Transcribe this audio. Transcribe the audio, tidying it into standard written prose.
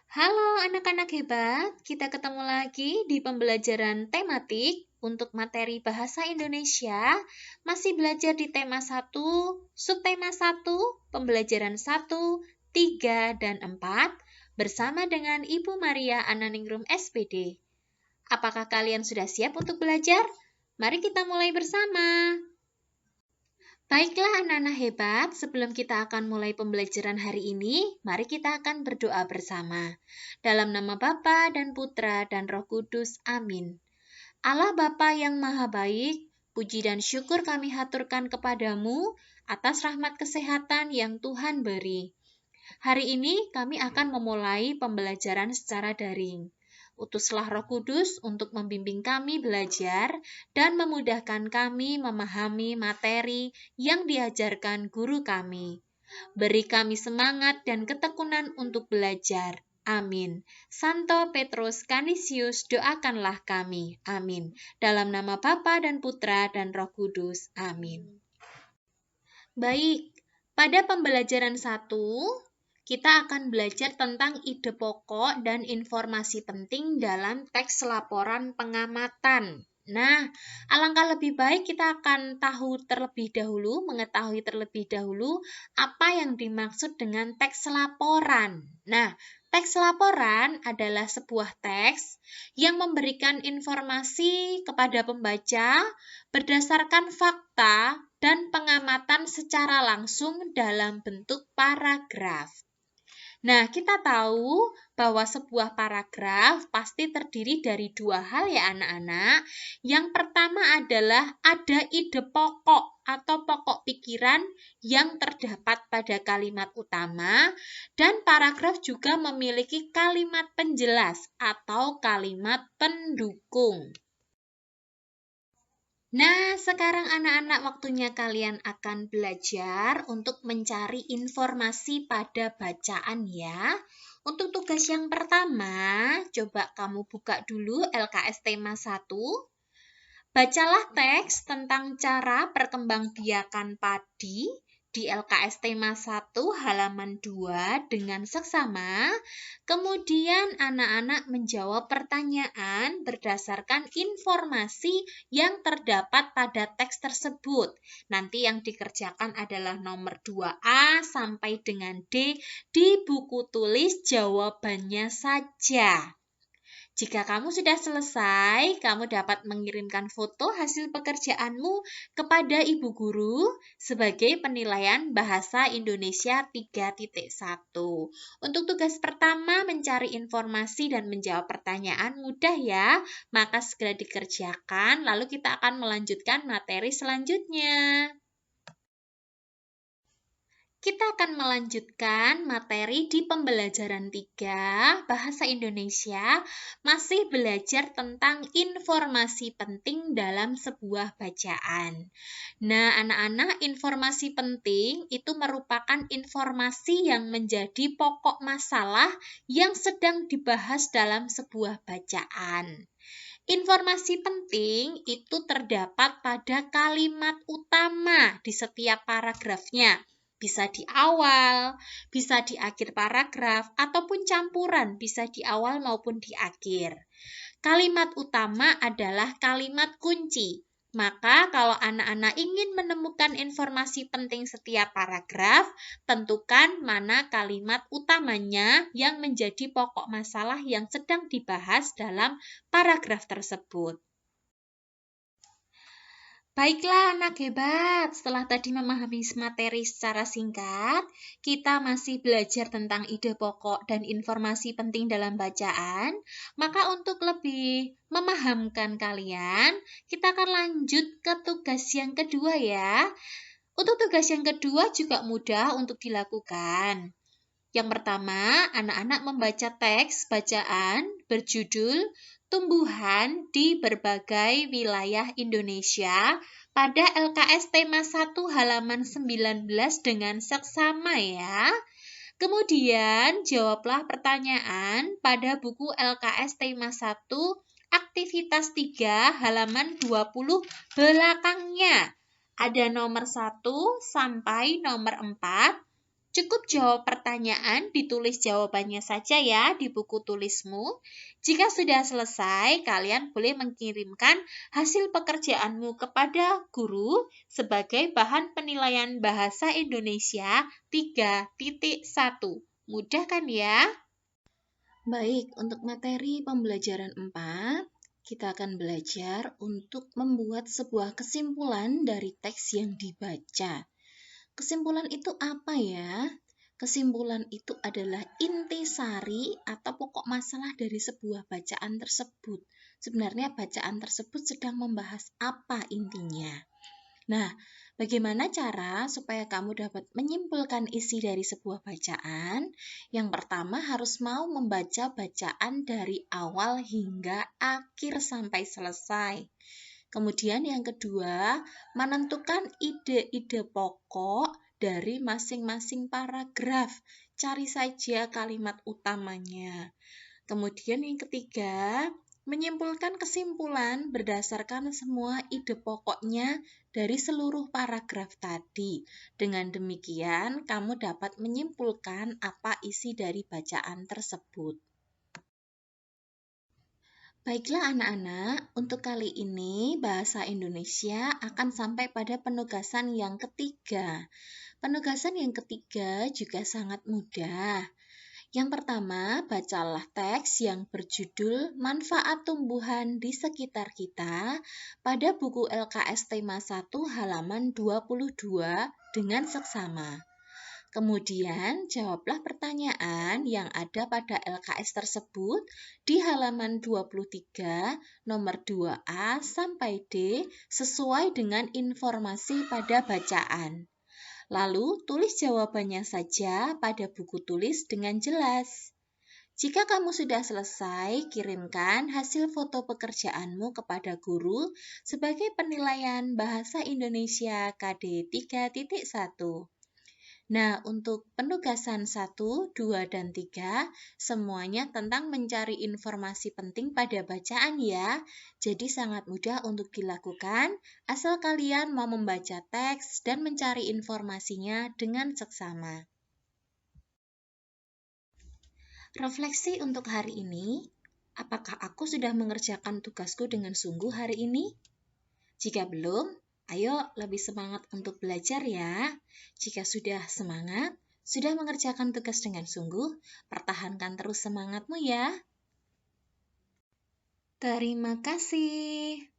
Halo anak-anak hebat, kita ketemu lagi di pembelajaran tematik untuk materi Bahasa Indonesia. Masih belajar di tema 1, subtema 1, pembelajaran 1, 3, dan 4 bersama dengan Ibu Maria Ananingrum SPD. Apakah kalian sudah siap untuk belajar? Mari kita mulai bersama. Baiklah anak-anak hebat, sebelum kita akan mulai pembelajaran hari ini, mari kita akan berdoa bersama. Dalam nama Bapa dan Putra dan Roh Kudus, amin. Allah Bapa yang maha baik, puji dan syukur kami haturkan kepadamu atas rahmat kesehatan yang Tuhan beri. Hari ini kami akan memulai pembelajaran secara daring. Utuslah Roh Kudus untuk membimbing kami belajar dan memudahkan kami memahami materi yang diajarkan guru kami. Beri kami semangat dan ketekunan untuk belajar. Amin. Santo Petrus Canisius, doakanlah kami. Amin. Dalam nama Bapa dan Putra dan Roh Kudus. Amin. Baik, pada pembelajaran 1, kita akan belajar tentang ide pokok dan informasi penting dalam teks laporan pengamatan. Nah, alangkah lebih baik kita akan mengetahui terlebih dahulu apa yang dimaksud dengan teks laporan. Nah, teks laporan adalah sebuah teks yang memberikan informasi kepada pembaca berdasarkan fakta dan pengamatan secara langsung dalam bentuk paragraf. Nah, kita tahu bahwa sebuah paragraf pasti terdiri dari dua hal ya anak-anak. Yang pertama adalah ada ide pokok atau pokok pikiran yang terdapat pada kalimat utama, dan paragraf juga memiliki kalimat penjelas atau kalimat pendukung. Nah, sekarang anak-anak waktunya kalian akan belajar untuk mencari informasi pada bacaan ya. Untuk tugas yang pertama, coba kamu buka dulu LKS tema 1. Bacalah teks tentang cara perkembangbiakan padi di LKS tema 1 halaman 2 dengan seksama. Kemudian anak-anak menjawab pertanyaan berdasarkan informasi yang terdapat pada teks tersebut. Nanti yang dikerjakan adalah nomor 2A sampai dengan D di buku tulis jawabannya saja. Jika kamu sudah selesai, kamu dapat mengirimkan foto hasil pekerjaanmu kepada ibu guru sebagai penilaian bahasa Indonesia 3.1. Untuk tugas pertama mencari informasi dan menjawab pertanyaan mudah ya, maka segera dikerjakan lalu kita akan melanjutkan materi selanjutnya. Kita akan melanjutkan materi di pembelajaran 3, Bahasa Indonesia, masih belajar tentang informasi penting dalam sebuah bacaan. Nah, anak-anak, informasi penting itu merupakan informasi yang menjadi pokok masalah yang sedang dibahas dalam sebuah bacaan. Informasi penting itu terdapat pada kalimat utama di setiap paragrafnya. Bisa di awal, bisa di akhir paragraf, ataupun campuran, bisa di awal maupun di akhir. Kalimat utama adalah kalimat kunci. Maka kalau anak-anak ingin menemukan informasi penting setiap paragraf, tentukan mana kalimat utamanya yang menjadi pokok masalah yang sedang dibahas dalam paragraf tersebut. Baiklah anak hebat, setelah tadi memahami materi secara singkat, kita masih belajar tentang ide pokok dan informasi penting dalam bacaan. Maka untuk lebih memahamkan kalian, kita akan lanjut ke tugas yang kedua ya. Untuk tugas yang kedua juga mudah untuk dilakukan. Yang pertama, anak-anak membaca teks bacaan berjudul Tumbuhan di Berbagai Wilayah Indonesia pada LKS tema 1 halaman 19 dengan seksama ya. Kemudian jawablah pertanyaan pada buku LKS tema 1 aktivitas 3 halaman 20 belakangnya. Ada nomor 1 sampai nomor 4. Cukup jawab pertanyaan, ditulis jawabannya saja ya di buku tulismu. Jika sudah selesai, kalian boleh mengirimkan hasil pekerjaanmu kepada guru sebagai bahan penilaian bahasa Indonesia 3.1. Mudah kan ya? Baik, untuk materi pembelajaran 4, kita akan belajar untuk membuat sebuah kesimpulan dari teks yang dibaca. Kesimpulan itu apa ya? Kesimpulan itu adalah intisari atau pokok masalah dari sebuah bacaan tersebut. Sebenarnya bacaan tersebut sedang membahas apa intinya. Nah, bagaimana cara supaya kamu dapat menyimpulkan isi dari sebuah bacaan? Yang pertama harus mau membaca bacaan dari awal hingga akhir sampai selesai. Kemudian yang kedua, menentukan ide-ide pokok dari masing-masing paragraf. Cari saja kalimat utamanya. Kemudian yang ketiga, menyimpulkan kesimpulan berdasarkan semua ide pokoknya dari seluruh paragraf tadi. Dengan demikian, kamu dapat menyimpulkan apa isi dari bacaan tersebut. Baiklah anak-anak, untuk kali ini bahasa Indonesia akan sampai pada penugasan yang ketiga. Penugasan yang ketiga juga sangat mudah. Yang pertama, bacalah teks yang berjudul Manfaat Tumbuhan di Sekitar Kita pada buku LKS tema 1 halaman 22 dengan seksama. Kemudian, jawablah pertanyaan yang ada pada LKS tersebut di halaman 23, nomor 2A sampai D sesuai dengan informasi pada bacaan. Lalu, tulis jawabannya saja pada buku tulis dengan jelas. Jika kamu sudah selesai, kirimkan hasil foto pekerjaanmu kepada guru sebagai penilaian Bahasa Indonesia KD 3.1. Nah, untuk penugasan 1, 2, dan 3, semuanya tentang mencari informasi penting pada bacaan ya. Jadi sangat mudah untuk dilakukan, asal kalian mau membaca teks dan mencari informasinya dengan seksama. Refleksi untuk hari ini, apakah aku sudah mengerjakan tugasku dengan sungguh hari ini? Jika belum, ayo lebih semangat untuk belajar ya. Jika sudah semangat, sudah mengerjakan tugas dengan sungguh, pertahankan terus semangatmu ya. Terima kasih.